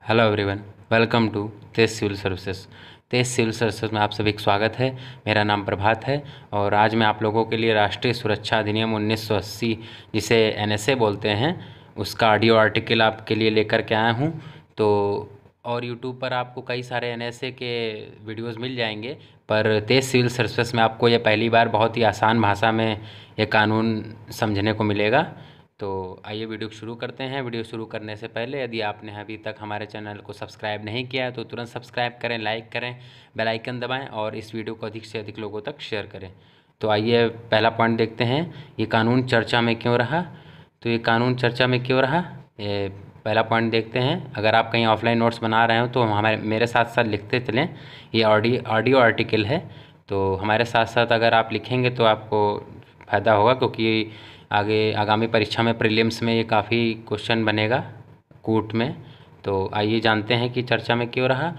Hello everyone. Welcome to Tej civil services. Tej civil services में आप सभी का स्वागत है। मेरा नाम प्रभात है और आज मैं आप लोगों के लिए राष्ट्रीय सुरक्षा अधिनियम 1980 जिसे एनएसए बोलते हैं उसका ऑडियो आर्टिकल आपके लिए लेकर के आया हूँ। तो और यूट्यूब पर आपको कई सारे एनएसए के वीडियोस मिल जाएंगे, पर तेज सिविल सर्विसेज में आपको ये पहली बार बहुत ही आसान भाषा में ये कानून समझने को मिलेगा। तो आइए वीडियो शुरू करते हैं। वीडियो शुरू करने से पहले यदि आपने अभी तक हमारे चैनल को सब्सक्राइब नहीं किया है तो तुरंत सब्सक्राइब करें, लाइक करें, बेल आइकन दबाएं और इस वीडियो को अधिक से अधिक लोगों तक शेयर करें। तो आइए पहला पॉइंट देखते हैं, ये कानून चर्चा में क्यों रहा। तो ये कानून चर्चा में क्यों रहा, ये पहला पॉइंट देखते हैं। अगर आप कहीं ऑफलाइन नोट्स बना रहे हो तो हमारे मेरे साथ साथ लिखते चलें। ये ऑडियो आर्टिकल है, तो हमारे साथ साथ अगर आप लिखेंगे तो आपको फ़ायदा होगा, क्योंकि आगे आगामी परीक्षा में प्रीलिम्स में ये काफ़ी क्वेश्चन बनेगा कूट में। तो आइए जानते हैं कि चर्चा में क्यों रहा।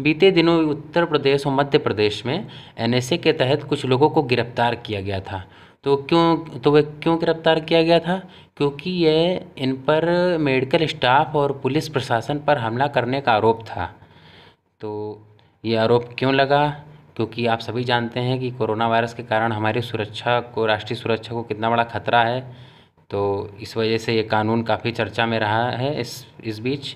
बीते दिनों उत्तर प्रदेश और मध्य प्रदेश में एनएसए के तहत कुछ लोगों को गिरफ्तार किया गया था। तो वे क्यों गिरफ्तार किया गया था? क्योंकि ये इन पर मेडिकल स्टाफ और पुलिस प्रशासन पर हमला करने का आरोप था। तो ये आरोप क्यों लगा? क्योंकि आप सभी जानते हैं कि कोरोना वायरस के कारण हमारी सुरक्षा को, राष्ट्रीय सुरक्षा को कितना बड़ा खतरा है। तो इस वजह से ये कानून काफ़ी चर्चा में रहा है इस बीच।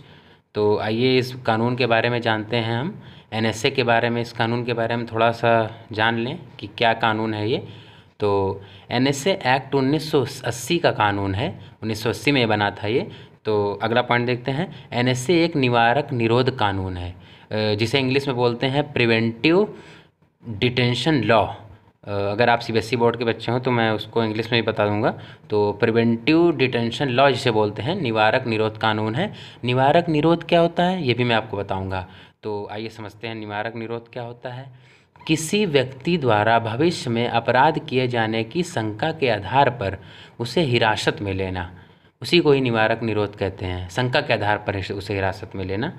तो आइए इस कानून के बारे में जानते हैं हम। एनएसए के बारे में, इस कानून के बारे में थोड़ा सा जान लें कि क्या कानून है ये। तो एनएसए एक्ट 1980 का कानून है, 1980 में बना था ये। तो अगला पॉइंट देखते हैं। एनएसए एक निवारक निरोध कानून है, जिसे इंग्लिश में बोलते हैं प्रिवेंटिव डिटेंशन लॉ। अगर आप सीबीएसई बोर्ड के बच्चे हो तो मैं उसको इंग्लिश में भी बता दूंगा। तो प्रिवेंटिव डिटेंशन लॉ जिसे बोलते हैं, निवारक निरोध कानून है। निवारक निरोध क्या होता है ये भी मैं आपको बताऊंगा। तो आइए समझते हैं निवारक निरोध क्या होता है। किसी व्यक्ति द्वारा भविष्य में अपराध किए जाने की शंका के आधार पर उसे हिरासत में लेना, उसी को ही निवारक निरोध कहते हैं। शंका के आधार पर उसे हिरासत में लेना।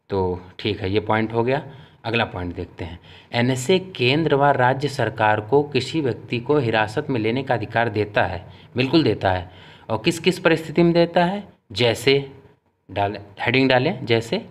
तो ठीक है, ये पॉइंट हो गया। अगला पॉइंट देखते हैं। एनएसए केंद्र व राज्य सरकार को किसी व्यक्ति को हिरासत में लेने का अधिकार देता है, बिल्कुल देता है। और किस किस परिस्थिति में देता है, जैसे हेडिंग डालें जैसे।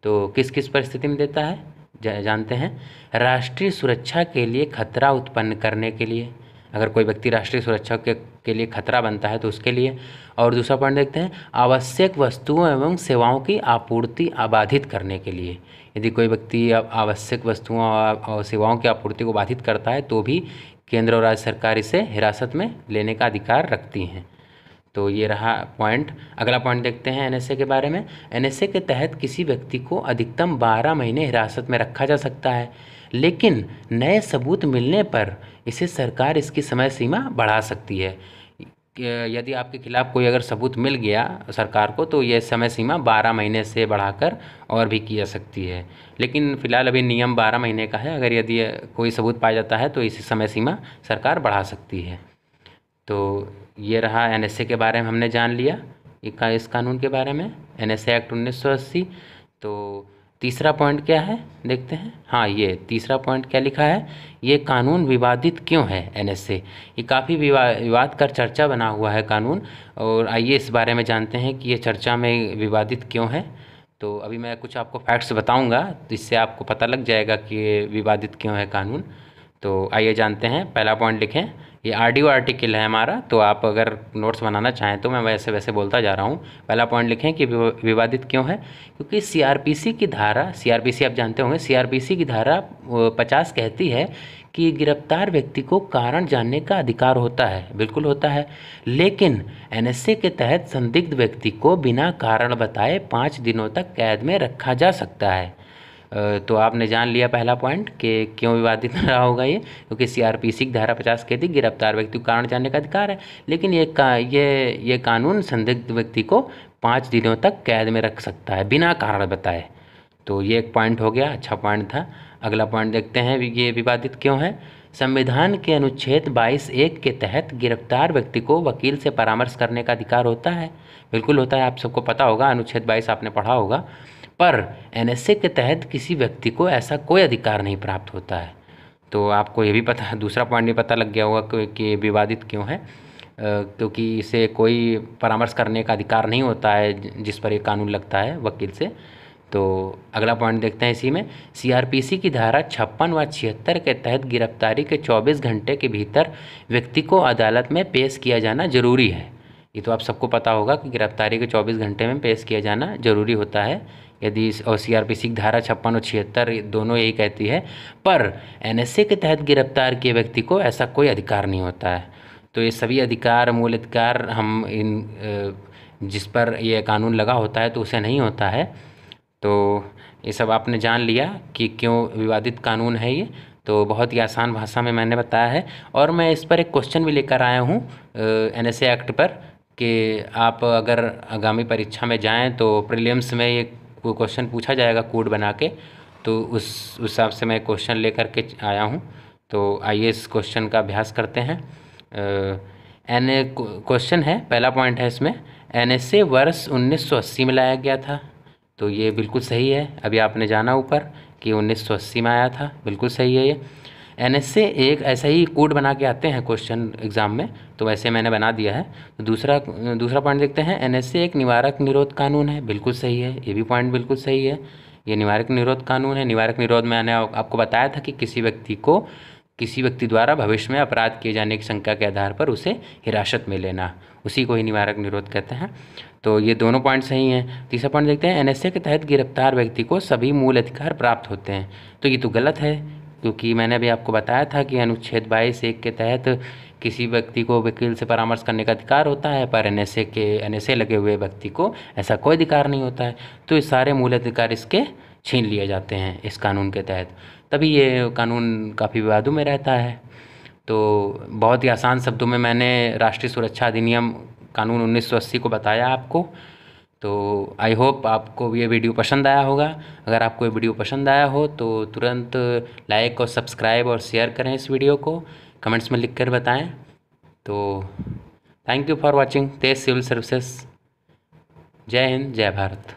तो किस किस परिस्थिति में देता है जानते हैं। राष्ट्रीय सुरक्षा के लिए खतरा उत्पन्न करने के लिए, अगर कोई व्यक्ति राष्ट्रीय सुरक्षा के लिए खतरा बनता है तो उसके लिए। और दूसरा पॉइंट देखते हैं, आवश्यक वस्तुओं एवं सेवाओं की आपूर्ति अबाधित करने के लिए। यदि कोई व्यक्ति आवश्यक वस्तुओं और सेवाओं की आपूर्ति को बाधित करता है तो भी केंद्र और राज्य सरकार इसे हिरासत में लेने का अधिकार रखती हैं। तो ये रहा पॉइंट। अगला पॉइंट देखते हैं एनएसए के बारे में। एनएसए के तहत किसी व्यक्ति को अधिकतम 12 महीने हिरासत में रखा जा सकता है, लेकिन नए सबूत मिलने पर इसे सरकार इसकी समय सीमा बढ़ा सकती है। यदि आपके खिलाफ कोई अगर सबूत मिल गया सरकार को तो ये समय सीमा 12 महीने से बढ़ाकर और भी की जा सकती है। लेकिन फ़िलहाल अभी नियम 12 महीने का है। अगर यदि कोई सबूत पाया जाता है तो इस समय सीमा सरकार बढ़ा सकती है। तो ये रहा एनएसए के बारे में हमने जान लिया, इस कानून के बारे में, एनएसए एक्ट 1980। तो तीसरा पॉइंट क्या है देखते हैं। हाँ, ये तीसरा पॉइंट क्या लिखा है, ये कानून विवादित क्यों है। एनएसए ये काफ़ी विवाद कर चर्चा बना हुआ है कानून। और आइए इस बारे में जानते हैं कि ये चर्चा में विवादित क्यों है। तो अभी मैं कुछ आपको फैक्ट्स बताऊंगा, तो इससे आपको पता लग जाएगा कि ये विवादित क्यों है कानून। तो आइए जानते हैं। पहला पॉइंट लिखें, ये ऑडियो आर्टिकल है हमारा, तो आप अगर नोट्स बनाना चाहें तो मैं वैसे वैसे बोलता जा रहा हूँ। पहला पॉइंट लिखें कि विवादित क्यों है, क्योंकि सीआरपीसी की धारा, सीआरपीसी आप जानते होंगे, सीआरपीसी की धारा 50 कहती है कि गिरफ्तार व्यक्ति को कारण जानने का अधिकार होता है, बिल्कुल होता है। लेकिन एनएसए के तहत संदिग्ध व्यक्ति को बिना कारण बताए 5 दिनों तक कैद में रखा जा सकता है। तो आपने जान लिया पहला पॉइंट कि क्यों विवादित रहा होगा ये, क्योंकि सीआरपीसी की धारा 50 कहती गिरफ्तार व्यक्ति को कारण जानने का अधिकार है, लेकिन ये कानून संदिग्ध व्यक्ति को 5 दिनों तक कैद में रख सकता है बिना कारण बताए। तो ये एक पॉइंट हो गया, अच्छा पॉइंट था। अगला पॉइंट देखते हैं ये विवादित क्यों है। संविधान के अनुच्छेद 22(1) के तहत गिरफ्तार व्यक्ति को वकील से परामर्श करने का अधिकार होता है, बिल्कुल होता है, आप सबको पता होगा, अनुच्छेद 22 आपने पढ़ा होगा। पर एनएसए के तहत किसी व्यक्ति को ऐसा कोई अधिकार नहीं प्राप्त होता है। तो आपको ये भी पता, दूसरा पॉइंट भी पता लग गया होगा कि विवादित क्यों है, क्योंकि इसे कोई परामर्श करने का अधिकार नहीं होता है जिस पर ये कानून लगता है वकील से। तो अगला पॉइंट देखते हैं इसी में, सीआरपीसी की धारा 56 व 76 के तहत गिरफ्तारी के 24 घंटे के भीतर व्यक्ति को अदालत में पेश किया जाना जरूरी है। ये तो आप सबको पता होगा कि गिरफ्तारी के 24 घंटे में पेश किया जाना जरूरी होता है यदि, और सीआरपीसी की धारा 56 और 76 दोनों यही कहती है। पर एनएसए के तहत गिरफ्तार किए व्यक्ति को ऐसा कोई अधिकार नहीं होता है। तो ये सभी अधिकार, मूल अधिकार हम जिस पर ये कानून लगा होता है तो उसे नहीं होता है। तो ये सब आपने जान लिया कि क्यों विवादित कानून है ये। तो बहुत ही आसान भाषा में मैंने बताया है, और मैं इस पर एक क्वेश्चन भी लेकर आया हूँ एनएसए एक्ट पर, कि आप अगर आगामी परीक्षा में जाएं तो प्रीलिम्स में ये क्वेश्चन पूछा जाएगा कोड बना के, तो उस हिसाब से मैं क्वेश्चन लेकर के आया हूँ। तो आइए इस क्वेश्चन का अभ्यास करते हैं। क्वेश्चन है, पहला पॉइंट है इसमें, एनएसए वर्ष 1980 में लाया गया था। तो ये बिल्कुल सही है, अभी आपने जाना ऊपर कि 1980 में आया था, बिल्कुल सही है ये। एनएसए एक ऐसा ही कोड बना के आते हैं क्वेश्चन एग्ज़ाम में, तो वैसे मैंने बना दिया है। तो दूसरा पॉइंट देखते हैं, एनएसए एक निवारक निरोध कानून है, बिल्कुल सही है, ये भी पॉइंट बिल्कुल सही है, ये निवारक निरोध कानून है। निवारक निरोध में मैंने आपको बताया था कि किसी व्यक्ति द्वारा भविष्य में अपराध किए जाने की शंका के आधार पर उसे हिरासत में लेना, उसी को ही निवारक निरोध कहते हैं। तो ये दोनों पॉइंट सही हैं। तीसरा पॉइंट देखते हैं, एनएसए के तहत गिरफ्तार व्यक्ति को सभी मूल अधिकार प्राप्त होते हैं। तो ये तो गलत है, क्योंकि मैंने अभी आपको बताया था कि अनुच्छेद 22(1) के तहत किसी व्यक्ति को वकील से परामर्श करने का अधिकार होता है, पर एनएसए लगे हुए व्यक्ति को ऐसा कोई अधिकार नहीं होता है। तो ये सारे मूल अधिकार इसके छीन लिए जाते हैं इस कानून के तहत, तभी ये कानून काफ़ी विवादों में रहता है। तो बहुत ही आसान शब्दों में मैंने राष्ट्रीय सुरक्षा अधिनियम कानून 1980 को बताया आपको। तो आई होप आपको ये वीडियो पसंद आया होगा। अगर आपको ये वीडियो पसंद आया हो तो तुरंत लाइक और सब्सक्राइब और शेयर करें इस वीडियो को, कमेंट्स में लिख कर बताएं। तो thank you for watching Tej civil services. जय हिंद, जय भारत।